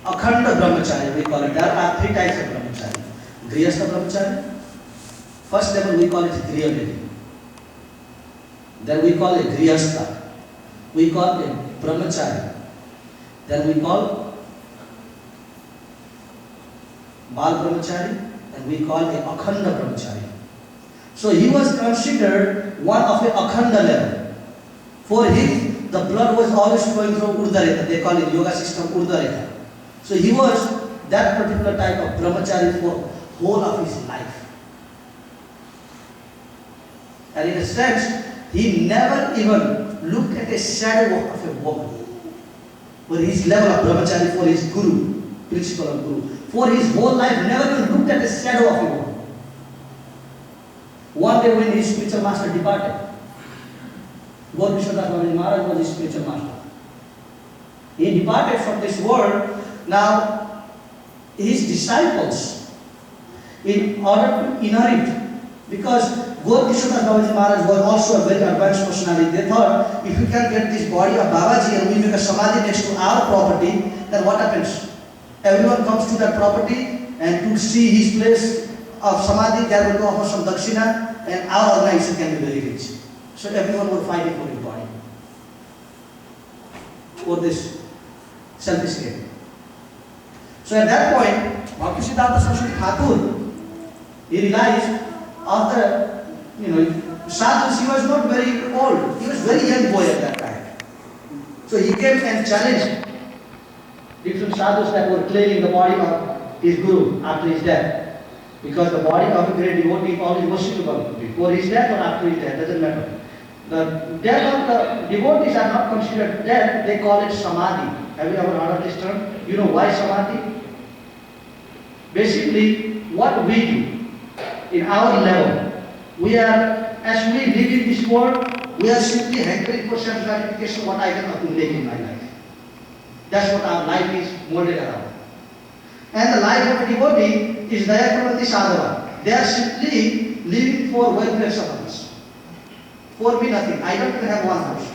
Akhanda Brahmachari, we call it. There are three types of Brahmachari. Grihastha Brahmachari. First level we call it Grihavedi. Then we call it Grihastha. We call it Brahmachari. Then we call Bal Brahmachari. And we call it Akhanda Brahmachari. So he was considered one of a Akhanda level. For him, the blood was always flowing through Urdhareta. They call it yoga system Urdhareta. So he was that particular type of brahmachari for whole of his life. And in a sense, he never even looked at a shadow of a woman. For his level of brahmachari, for his guru, principle of guru, for his whole life, never even looked at a shadow of a woman. One day when his spiritual master departed, Gaur Vishwanath Babaji Maharaj was his spiritual master. He departed from this world. Now, his disciples, in order to inherit, because Gaur Vishwanath Babaji Maharaj was also a very advanced personality, they thought, if we can get this body of Babaji and we make a samadhi next to our property, then what happens? Everyone comes to that property and to see his place of samadhi, they are going to offer some dakshina and our organization can be very rich. So everyone was fighting for his body, for this selfish gain. So at that point, Bhaktisiddhanta Saraswati Thakur, he realized after, sadhus, he was not very old. He was very young boy at that time. So he came and challenged different sadhus that were claiming the body of his guru after his death. Because the body of a great devotee is always worshipable. Before his death or after his death, doesn't matter. The death of the devotees are not considered death, they call it samadhi. Have you ever heard of this term? You know why samadhi? Basically, what we do in our level, we are, as we live in this world, we are simply hankering for self-gratification, what I can accumulate in my life. That's what our life is molded around. And the life of a devotee is Dayapravanti Sadhava. They are simply living for welfare of others. For me, nothing. I don't even have one house.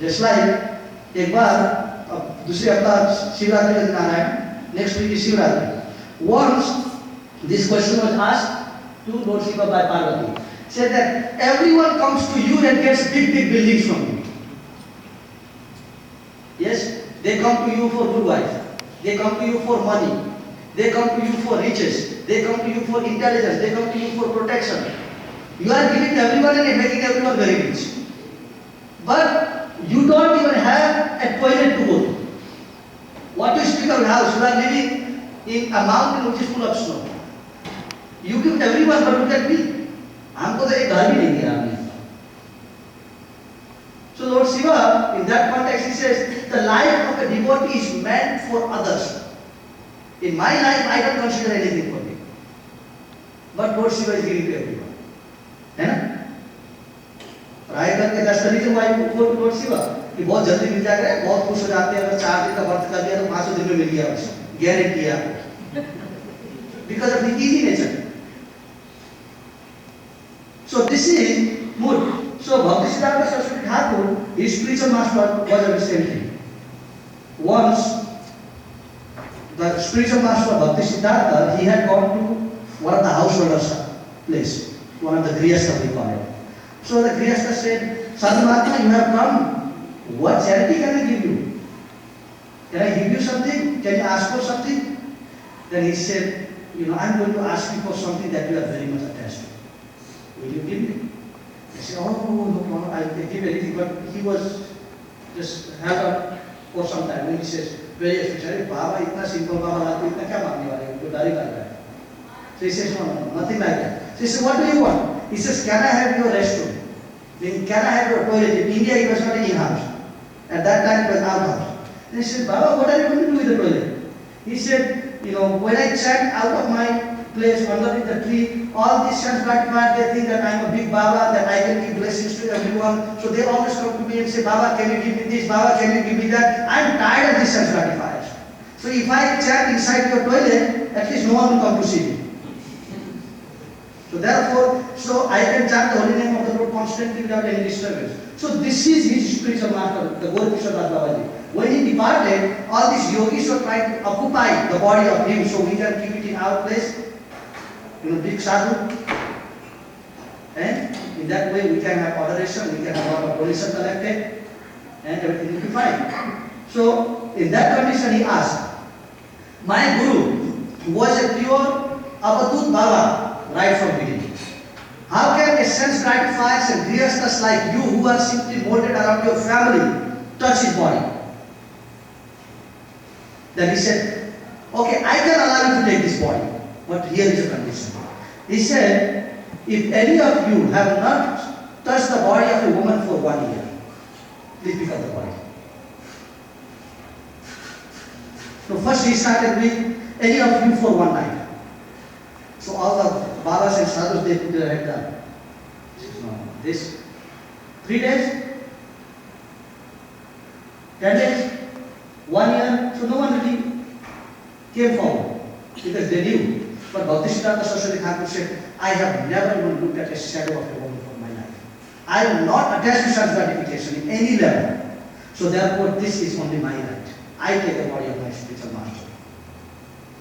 Just like, एक बार दूसरे हफ्ता शिवरात्रि का दिन आ रहा है, next week is Shivratri. Once this question was asked to Lord Shiva by Parvati, said that everyone comes to you and gets big buildings from you. Yes, they come to you for good wife, they come to you for money, they come to you for riches, they come to you for intelligence, they come to you for protection. You are giving everyone and making everyone very rich. But you don't even have a toilet to go to. What do you speak of house? You are living in a mountain which is full of snow. You give everyone, but look at me. हमको तो एक घर भी नहीं दिया आपने. So Lord Shiva, in that context, he says, the life of a devotee is meant for others. In my life, I don't consider anything for me. But Lord Shiva is giving to everyone. है ना? प्राय करके that's the reason why you go to Lord Shiva. कि बहुत जल्दी मिल जाएगा, बहुत खुश हो जाते हैं, अगर 4 दिन का व्रत कर दिया तो 500 दिन में मिल गया बस. Guarantee है आपको. Because of the easy nature. So this is mood. So Bhaktisiddhanta Saraswati Thakur, his spiritual master was a same thing. Once, the spiritual master of Bhaktisiddhanta, he had gone to one of the householders' place, one of the grihastha we call it. So the grihastha said, Sadhu Mahatma, you have come. What charity can I give you? Can I give you something? Can you ask for something? Then he said, I'm going to ask you for something that you are very much attached to. Will you give me? He said, no, I will give anything. But he was just held up for some time. And he says, very especially, Baba, itna simple Baba, itna kya maangne wale? Unko dar hi lag raha hai. So he says, no, nothing like that. So he says, what do you want? He says, can I have your restroom? Then, can I have your toilet? In India, it was not an in-house. At that time, it was out-house. Then he said, Baba, what are you going to do with the toilet? He said, when I chant out of my place underneath the tree, all these self-gratified, they think that I'm a big Baba, that I can give blessings to everyone. So they always come to me and say, Baba, can you give me this? Baba, can you give me that? I'm tired of these self-gratifiers. So if I chant inside your toilet, at least no one will come to see me. So therefore, I can chant the holy name of the Lord constantly without any disturbance. So this is his spiritual master, the Gaur Vishwanath Babaji. When he departed, all these yogis were trying to occupy the body of him so we can keep it in our place. Big sadhu. And in that way we can have adoration, we can have our donation collected, and everything will be fine. So in that condition he asked, my guru was a pure Avadut Baba right from beginning. How can a sense gratifiers and grihasthas like you who are simply molded around your family touch his body? Then he said, okay, I can allow you to take this body, but here is a condition. He said, if any of you have not touched the body of a woman for 1 year, please pick up the body. So first he started with any of you for 1 night. So all the Babas and Sadhus, they put their head down. No, this 3 days, 10 days, 1 year. So no one really came forward because they knew. But Bhaktisiddhanta Saraswati Thakur said, I have never even looked at a shadow of a woman for my life. I am not attached to such gratification in any level. So therefore this is only my right. I take the body of my spiritual master.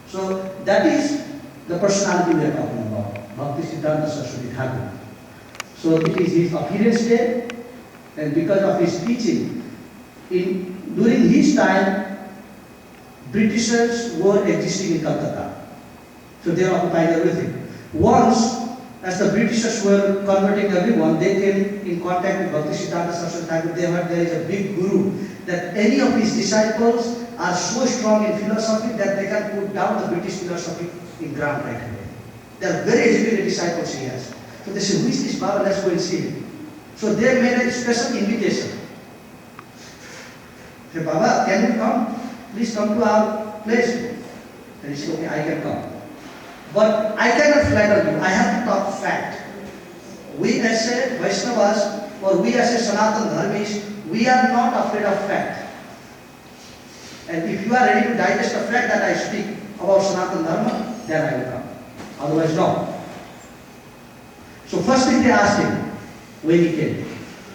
So that is the personality we are talking about, Bhaktisiddhanta Saraswati Thakur. So it is his appearance day, and because of his teaching, during his time, Britishers were existing in Calcutta. So they occupied everything. Once, as the Britishers were converting everyone, they came in contact with Bhaktisiddhanta Saraswati Thakur. They heard there is a big guru, that any of his disciples are so strong in philosophy that they can put down the British philosophy in ground right away. They are very educated disciples he has. So they said, who is this Baba? Let's go and see him. So they made a special invitation. They said, Baba, can you come? Please come to our place. Then he said, okay, I can come. But I cannot flatter you. I have to talk fact. We as a Vaishnavas, or we as a Sanatan Dharmis, we are not afraid of fact. And if you are ready to digest the fact that I speak about Sanatan Dharma, then I will come. Otherwise, no. So first thing they asked him, when he came,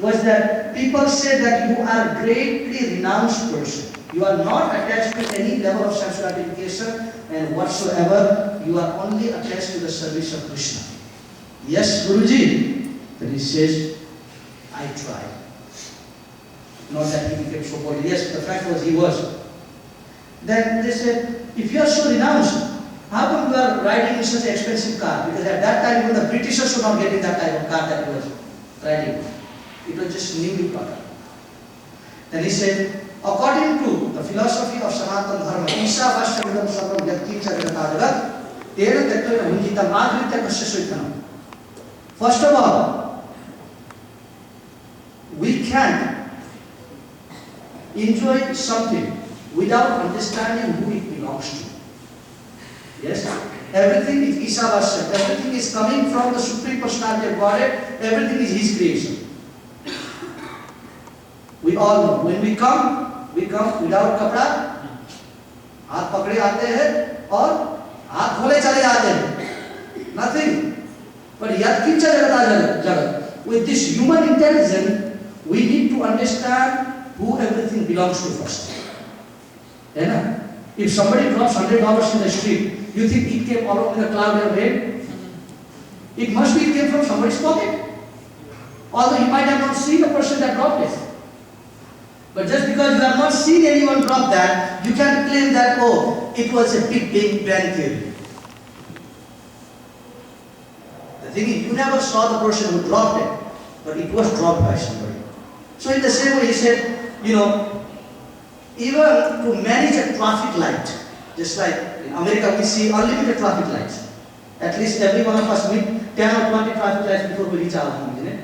was that people say that you are a greatly renounced person. You are not attached to any level of sense gratification and whatsoever. You are only attached to the service of Krishna. Yes, Guruji. Then he says, I tried. Not that he became so bold. Yes, the fact was he was. Then they said, if you are so renounced, how come you are riding in such an expensive car? Because at that time, even the Britishers were not getting that type of car that he was riding. It was just newly brought up. Then he said, according to the philosophy of Sanatana Dharma, Isha Vashyamidam Sarvam Yakticha Jagat, Tera Tattva Hunjita Madhritya Kasya Suithanam. First of all, we can't enjoy something without understanding who it belongs to. Yes? Everything is Isavasya. Everything is coming from the Supreme Personality of Godhead. Everything is His creation. We all know. When we come without kapda. हाथ पकड़े आते हैं और हाथ खोले चले जाते हैं. Nothing. But Yatkincha Jagat. With this human intelligence, we need to understand who everything belongs to first. Yeah? If somebody drops $100 in the street, you think it came out of the cloud and rain? It must be it came from somebody's pocket. Although you might have not seen the person that dropped it. But just because you have not seen anyone drop that, you can claim that, oh, it was a big bang theory. The thing is, you never saw the person who dropped it, but it was dropped by somebody. So in the same way, he said, even to manage a traffic light, just like in America we see unlimited traffic lights. At least every one of us meet 10 or 20 traffic lights before we reach our home, isn't it?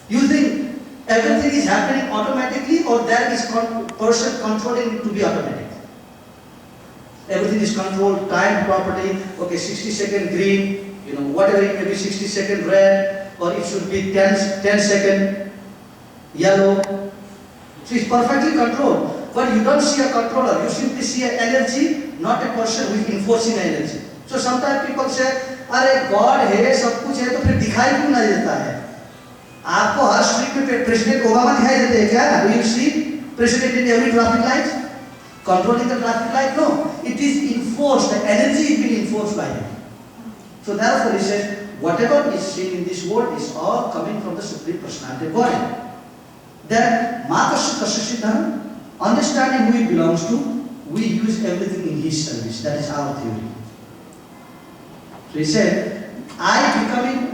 You think everything is happening automatically, or there is person controlling it to be automatic? Everything is controlled, timed properly. Okay, 60-second green, whatever it may be, 60-second red, or it should be 10-second yellow. So it's perfectly controlled. But you don't see a controller, you simply see an energy, not a person who is enforcing energy. So sometimes people say, अरे God है, सब कुछ है, तो फिर दिखाई क्यों नहीं देता है? आपको हर स्ट्रीट में प्रेसिडेंट ओबामा दिखाई देते हैं क्या? Do you see present in every traffic light, controlling the traffic light? No. It is enforced, the energy is being enforced by him. So therefore he says, whatever is seen in this world is all coming from the Supreme Personality of Godhead. Then, Makasya Kasya, understanding who he belongs to, we use everything in his service. That is our theory. So he said,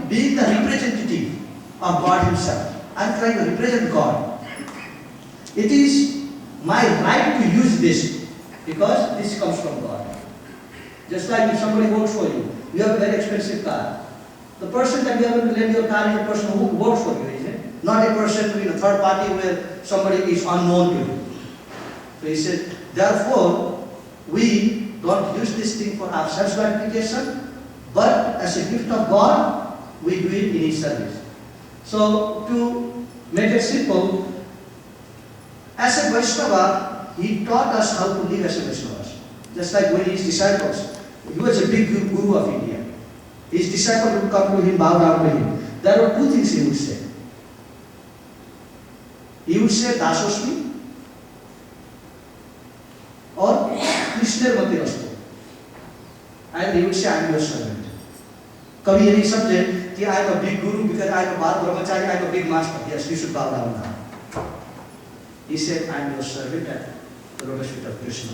being the representative of God himself, I am trying to represent God. It is my right to use this because this comes from God. Just like if somebody works for you, you have a very expensive car. The person that you are going to lend your car is a person who works for you, isn't it? Not a person in a third party where somebody is unknown to you. So he said, therefore, we don't use this thing for our self-gratification, but as a gift of God, we do it in his service. So, to make it simple, as a Vaishnava, he taught us how to live as a Vaishnava. Just like when his disciples, he was a big guru of India. His disciples would come to him, bow down to him. There were two things he would say. He would say, Dasosmi, or Krishna Mati Rastu. And he would say, I am your servant. Kabhi ye nahi samjhe ki I am a big guru because I am a Bal Brahmachari, I am a big master. Yes, you should bow down now. He said, I am your servant at the lotus feet of Krishna.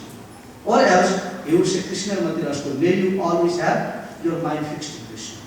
Or else, he would say, Krishna Mati Rastu. May you always have your mind fixed in Krishna.